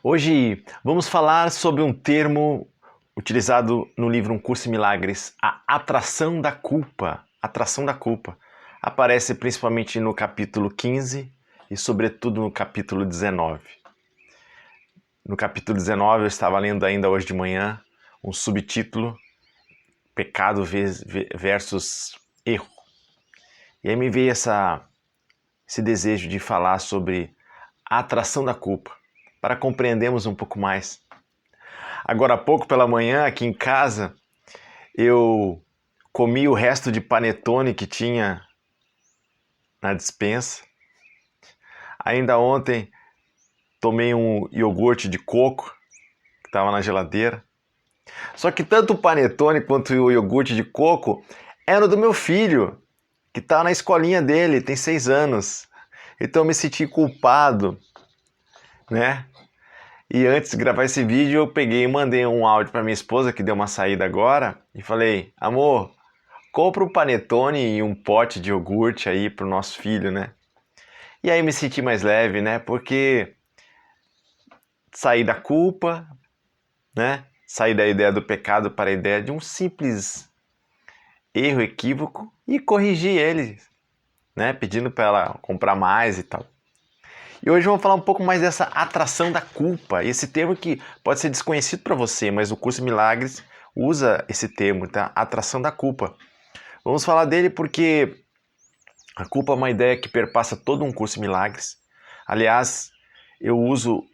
Hoje vamos falar sobre um termo utilizado no livro Um Curso em Milagres, a atração da culpa. Atração da culpa. Aparece principalmente no capítulo 15 e sobretudo no capítulo 19. No capítulo 19 eu estava lendo ainda hoje de manhã um subtítulo, Pecado versus Erro. E aí me veio esse desejo de falar sobre a atração da culpa, para compreendermos um pouco mais. Agora há pouco pela manhã, aqui em casa, eu comi o resto de panetone que tinha na despensa. Ainda ontem tomei um iogurte de coco que estava na geladeira. Só que tanto o panetone quanto o iogurte de coco eram do meu filho, que está na escolinha dele, tem 6 anos. Então eu me senti culpado, né? E antes de gravar esse vídeo, eu peguei e mandei um áudio para minha esposa, que deu uma saída agora, e falei: amor, compra um panetone e um pote de iogurte aí pro nosso filho, né? E aí me senti mais leve, né? Porque saí da culpa, né? Saí da ideia do pecado para a ideia de um simples erro, equívoco, e corrigi ele, né? Pedindo para ela comprar mais e tal. E hoje vamos falar um pouco mais dessa atração da culpa, esse termo que pode ser desconhecido para você, mas o Curso Milagres usa esse termo, tá? Atração da culpa. Vamos falar dele porque a culpa é uma ideia que perpassa todo um Curso Milagres. Aliás, eu uso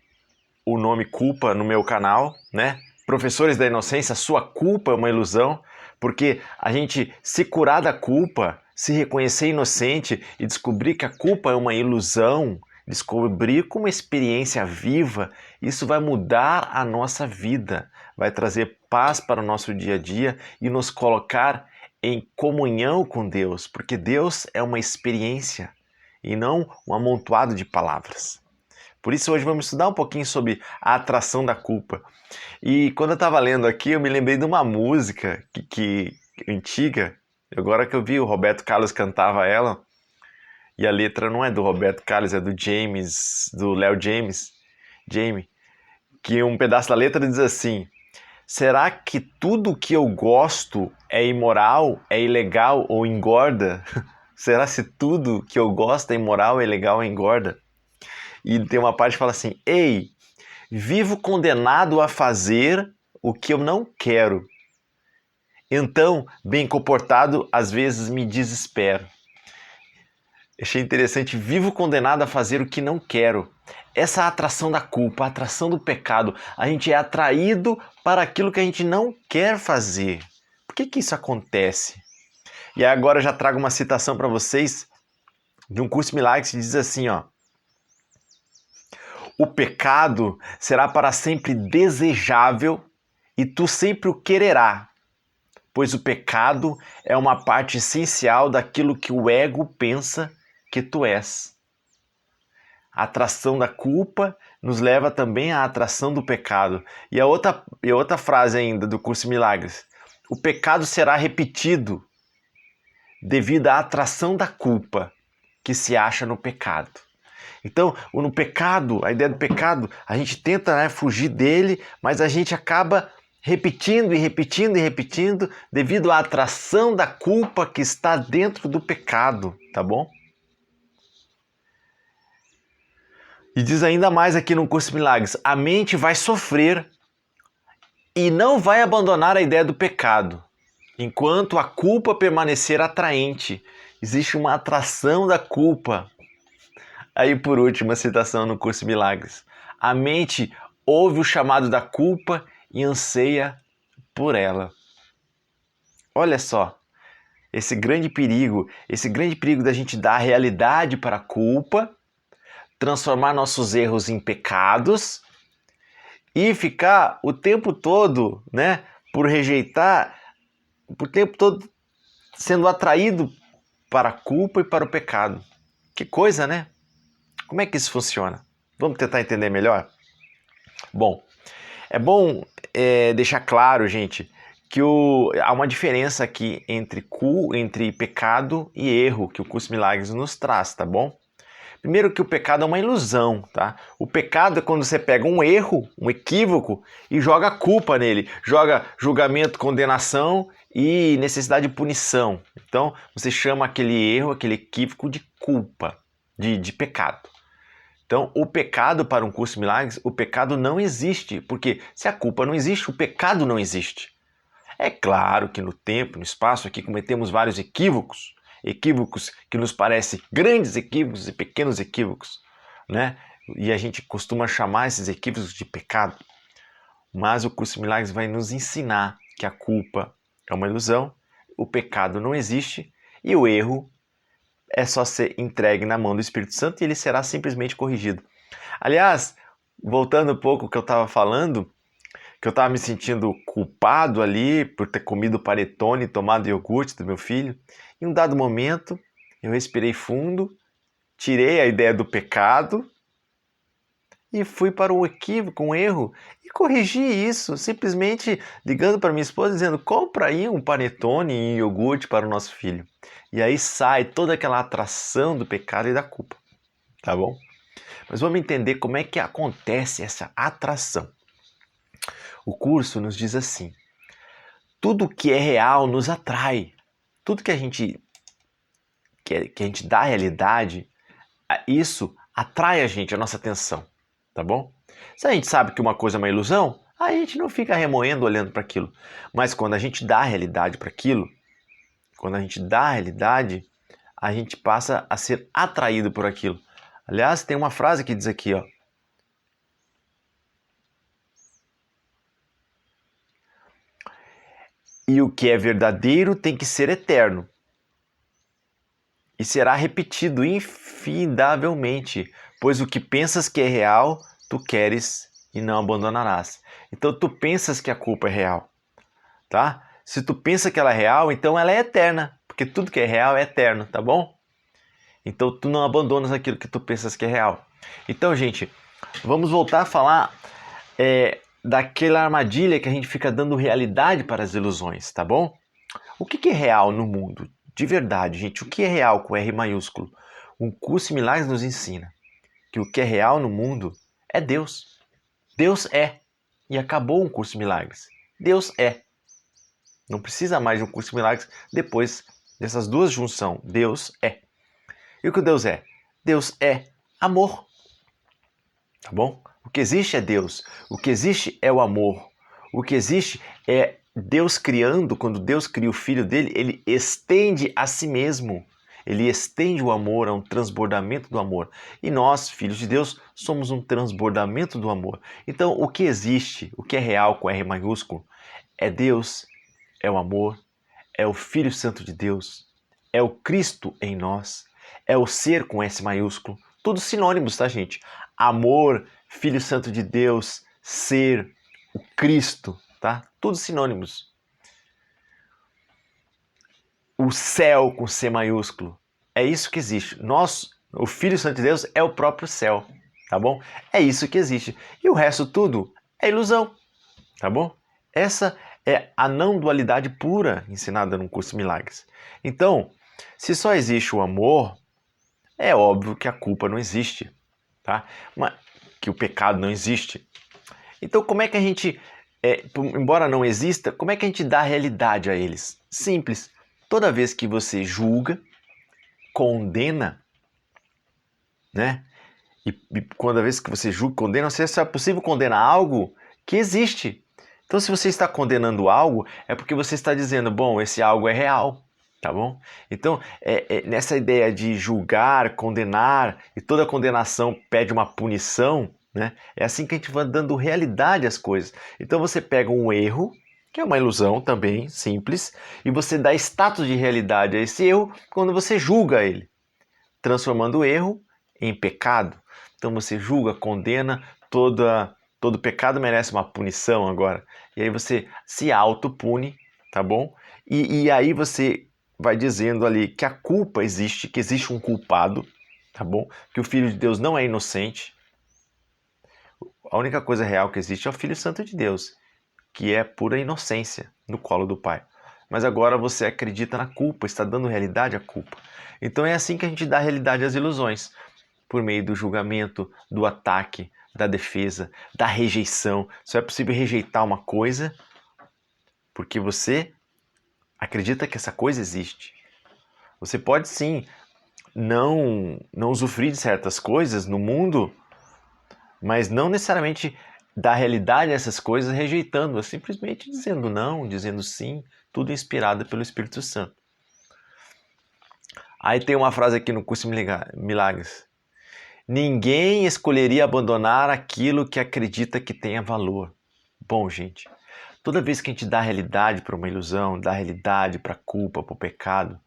o nome culpa no meu canal, né? Professores da Inocência, sua culpa é uma ilusão, porque a gente se curar da culpa, se reconhecer inocente e descobrir que a culpa é uma ilusão, descobrir como experiência viva, isso vai mudar a nossa vida, vai trazer paz para o nosso dia a dia e nos colocar em comunhão com Deus, porque Deus é uma experiência e não um amontoado de palavras. Por isso hoje vamos estudar um pouquinho sobre a atração da culpa. E quando eu estava lendo aqui, eu me lembrei de uma música que antiga, agora que eu vi o Roberto Carlos cantava ela, e a letra não é do Roberto Carlos, é do James, do Léo James, Jamie, que um pedaço da letra diz assim: será que tudo que eu gosto é imoral, é ilegal ou engorda? Será se tudo que eu gosto é imoral, é ilegal ou engorda? E tem uma parte que fala assim: ei, vivo condenado a fazer o que eu não quero. Então, bem comportado, às vezes me desespero. Achei interessante, vivo condenado a fazer o que não quero. Essa atração da culpa, a atração do pecado, a gente é atraído para aquilo que a gente não quer fazer. Por que isso acontece? E agora eu já trago uma citação para vocês de um Curso Milagres que diz assim, ó: o pecado será para sempre desejável e tu sempre o quererá, pois o pecado é uma parte essencial daquilo que o ego pensa que tu és. A atração da culpa nos leva também à atração do pecado. E a outra frase ainda do Curso Milagres: o pecado será repetido devido à atração da culpa que se acha no pecado. Então, no pecado, a ideia do pecado, a gente tenta, né, fugir dele, mas a gente acaba repetindo e repetindo e repetindo devido à atração da culpa que está dentro do pecado, tá bom? E diz ainda mais aqui no Curso Milagres: a mente vai sofrer e não vai abandonar a ideia do pecado. Enquanto a culpa permanecer atraente, existe uma atração da culpa. Aí por último, a citação no Curso Milagres: a mente ouve o chamado da culpa e anseia por ela. Olha só, esse grande perigo da gente dar realidade para a culpa, transformar nossos erros em pecados e ficar o tempo todo, né, por rejeitar, o tempo todo sendo atraído para a culpa e para o pecado. Que coisa, né? Como é que isso funciona? Vamos tentar entender melhor? Bom, é bom deixar claro, gente, que há uma diferença aqui entre pecado e erro que o Curso Milagres nos traz, tá bom? Primeiro que o pecado é uma ilusão, tá? O pecado é quando você pega um erro, um equívoco e joga culpa nele, joga julgamento, condenação e necessidade de punição. Então, você chama aquele erro, aquele equívoco de culpa, de pecado. Então, o pecado para um curso de milagres, o pecado não existe, porque se a culpa não existe, o pecado não existe. É claro que no tempo, no espaço aqui cometemos vários equívocos, equívocos que nos parecem grandes equívocos e pequenos equívocos, né? E a gente costuma chamar esses equívocos de pecado. Mas o curso de milagres vai nos ensinar que a culpa é uma ilusão, o pecado não existe e o erro é só ser entregue na mão do Espírito Santo e ele será simplesmente corrigido. Aliás, voltando um pouco ao que eu estava falando, que eu estava me sentindo culpado ali por ter comido panetone e tomado iogurte do meu filho. Em um dado momento, eu respirei fundo, tirei a ideia do pecado e fui para um equívoco, um erro, e corrigi isso, simplesmente ligando para minha esposa dizendo: compra aí um panetone e iogurte para o nosso filho. E aí sai toda aquela atração do pecado e da culpa, tá bom? Mas vamos entender como é que acontece essa atração. O curso nos diz assim: tudo que é real nos atrai. Tudo que a gente dá realidade, isso atrai a gente, a nossa atenção, tá bom? Se a gente sabe que uma coisa é uma ilusão, a gente não fica remoendo olhando para aquilo. Mas quando a gente dá realidade para aquilo, quando a gente dá realidade, a gente passa a ser atraído por aquilo. Aliás, tem uma frase que diz aqui, ó: e o que é verdadeiro tem que ser eterno e será repetido infindavelmente, pois o que pensas que é real, tu queres e não abandonarás. Então tu pensas que a culpa é real, tá? Se tu pensa que ela é real, então ela é eterna, porque tudo que é real é eterno, tá bom? Então tu não abandonas aquilo que tu pensas que é real. Então, gente, vamos voltar a falar daquela armadilha que a gente fica dando realidade para as ilusões, tá bom? O que é real no mundo? De verdade, gente, o que é real com R maiúsculo? Um curso de milagres nos ensina que o que é real no mundo é Deus. Deus é. E acabou um curso de milagres. Deus é. Não precisa mais de um curso de milagres depois dessas duas junções. Deus é. E o que Deus é? Deus é amor. Tá bom? O que existe é Deus. O que existe é o amor. O que existe é Deus criando. Quando Deus cria o Filho dele, ele estende a si mesmo. Ele estende o amor, a um transbordamento do amor. E nós, filhos de Deus, somos um transbordamento do amor. Então, o que existe, o que é real com R maiúsculo, é Deus, é o amor, é o Filho Santo de Deus, é o Cristo em nós, é o ser com S maiúsculo. Todos sinônimos, tá, gente? Amor, Filho Santo de Deus, ser, o Cristo, tá? Todos sinônimos. O céu com C maiúsculo. É isso que existe. Nós, o Filho Santo de Deus é o próprio céu, tá bom? É isso que existe. E o resto tudo é ilusão, tá bom? Essa é a não dualidade pura ensinada no curso de milagres. Então, se só existe o amor, é óbvio que a culpa não existe, tá? Mas que o pecado não existe. Então, como é que a gente, embora não exista, como é que a gente dá realidade a eles? Simples. Toda vez que você julga, condena, né? E toda vez que você julga, condena, se é possível condenar algo que existe. Então, se você está condenando algo, é porque você está dizendo, bom, esse algo é real, tá bom? Então, nessa ideia de julgar, condenar, e toda condenação pede uma punição, né? É assim que a gente vai dando realidade às coisas. Então, você pega um erro, que é uma ilusão também, simples, e você dá status de realidade a esse erro quando você julga ele, transformando o erro em pecado. Então você julga, condena, todo pecado merece uma punição agora. E aí você se autopune, tá bom? E aí você vai dizendo ali que a culpa existe, que existe um culpado, tá bom? Que o Filho de Deus não é inocente. A única coisa real que existe é o Filho Santo de Deus, que é pura inocência no colo do Pai. Mas agora você acredita na culpa, está dando realidade à culpa. Então é assim que a gente dá realidade às ilusões. por meio do julgamento, do ataque, da defesa, da rejeição. Só é possível rejeitar uma coisa porque você acredita que essa coisa existe. Você pode sim não usufruir de certas coisas no mundo, mas não necessariamente dar realidade a essas coisas rejeitando-as, simplesmente dizendo não, dizendo sim, tudo inspirado pelo Espírito Santo. Aí tem uma frase aqui no Curso Milagres. Ninguém escolheria abandonar aquilo que acredita que tenha valor. Bom, gente, toda vez que a gente dá realidade para uma ilusão, dá realidade para a culpa, para o pecado,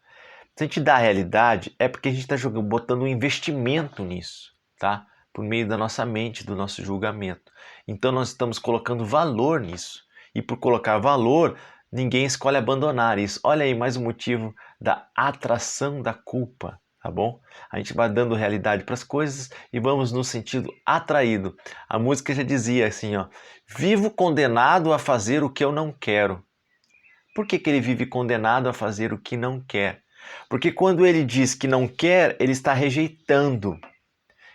se a gente dá realidade é porque a gente está botando um investimento nisso, tá? Por meio da nossa mente, do nosso julgamento. Então nós estamos colocando valor nisso. E por colocar valor, ninguém escolhe abandonar isso. Olha aí mais um motivo da atração da culpa, tá bom? A gente vai dando realidade para as coisas e vamos no sentido atraído. A música já dizia assim, ó: vivo condenado a fazer o que eu não quero. Por que ele vive condenado a fazer o que não quer? Porque quando ele diz que não quer, ele está rejeitando.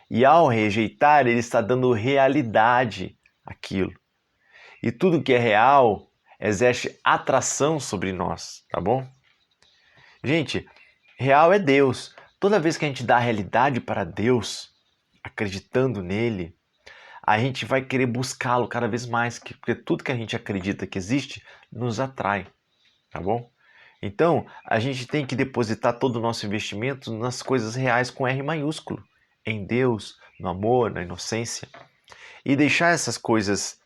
E ao rejeitar, ele está dando realidade àquilo. E tudo que é real exerce atração sobre nós, tá bom? Gente, real é Deus. Toda vez que a gente dá realidade para Deus, acreditando nele, a gente vai querer buscá-lo cada vez mais, porque tudo que a gente acredita que existe nos atrai, tá bom? Então, a gente tem que depositar todo o nosso investimento nas coisas reais com R maiúsculo, em Deus, no amor, na inocência, e deixar essas coisas,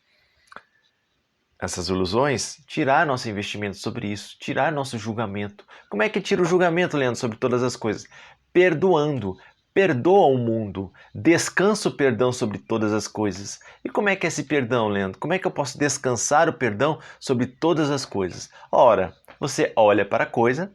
essas ilusões, tirar nosso investimento sobre isso, tirar nosso julgamento. Como é que tira o julgamento, Leandro, sobre todas as coisas? Perdoando. Perdoa o mundo, descansa o perdão sobre todas as coisas. E como é que é esse perdão, Leandro? Como é que eu posso descansar o perdão sobre todas as coisas? Ora, você olha para a coisa,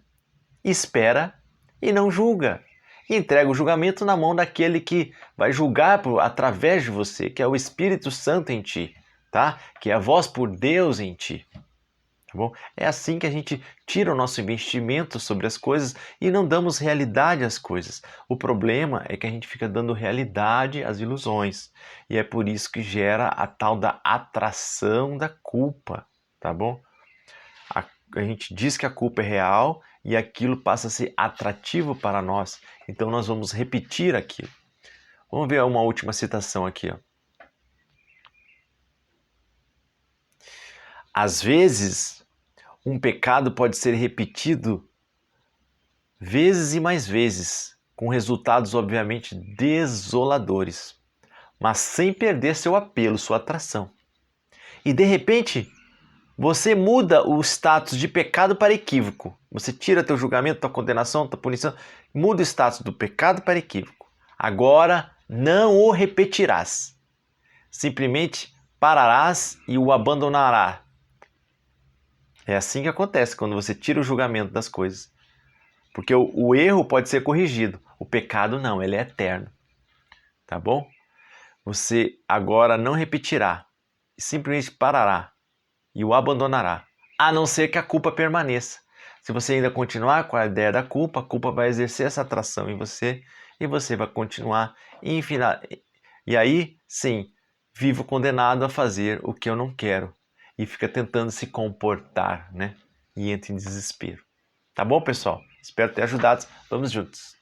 espera e não julga. E entrega o julgamento na mão daquele que vai julgar através de você, que é o Espírito Santo em ti, tá? Que é a voz por Deus em ti. Tá bom? É assim que a gente tira o nosso investimento sobre as coisas e não damos realidade às coisas. O problema é que a gente fica dando realidade às ilusões. E é por isso que gera a tal da atração da culpa, tá bom? A gente diz que a culpa é real e aquilo passa a ser atrativo para nós. Então nós vamos repetir aquilo. Vamos ver uma última citação aqui, ó. Às vezes, um pecado pode ser repetido vezes e mais vezes, com resultados obviamente desoladores, mas sem perder seu apelo, sua atração. E de repente, você muda o status de pecado para equívoco. Você tira teu julgamento, tua condenação, tua punição, muda o status do pecado para equívoco. Agora não o repetirás. Simplesmente pararás e o abandonarás. É assim que acontece quando você tira o julgamento das coisas. Porque o erro pode ser corrigido, o pecado não, ele é eterno. Tá bom? Você agora não repetirá, simplesmente parará e o abandonará, a não ser que a culpa permaneça. Se você ainda continuar com a ideia da culpa, a culpa vai exercer essa atração em você e você vai continuar e aí, sim, vivo condenado a fazer o que eu não quero e fica tentando se comportar, né? E entra em desespero. Tá bom, pessoal? Espero ter ajudado. Vamos juntos.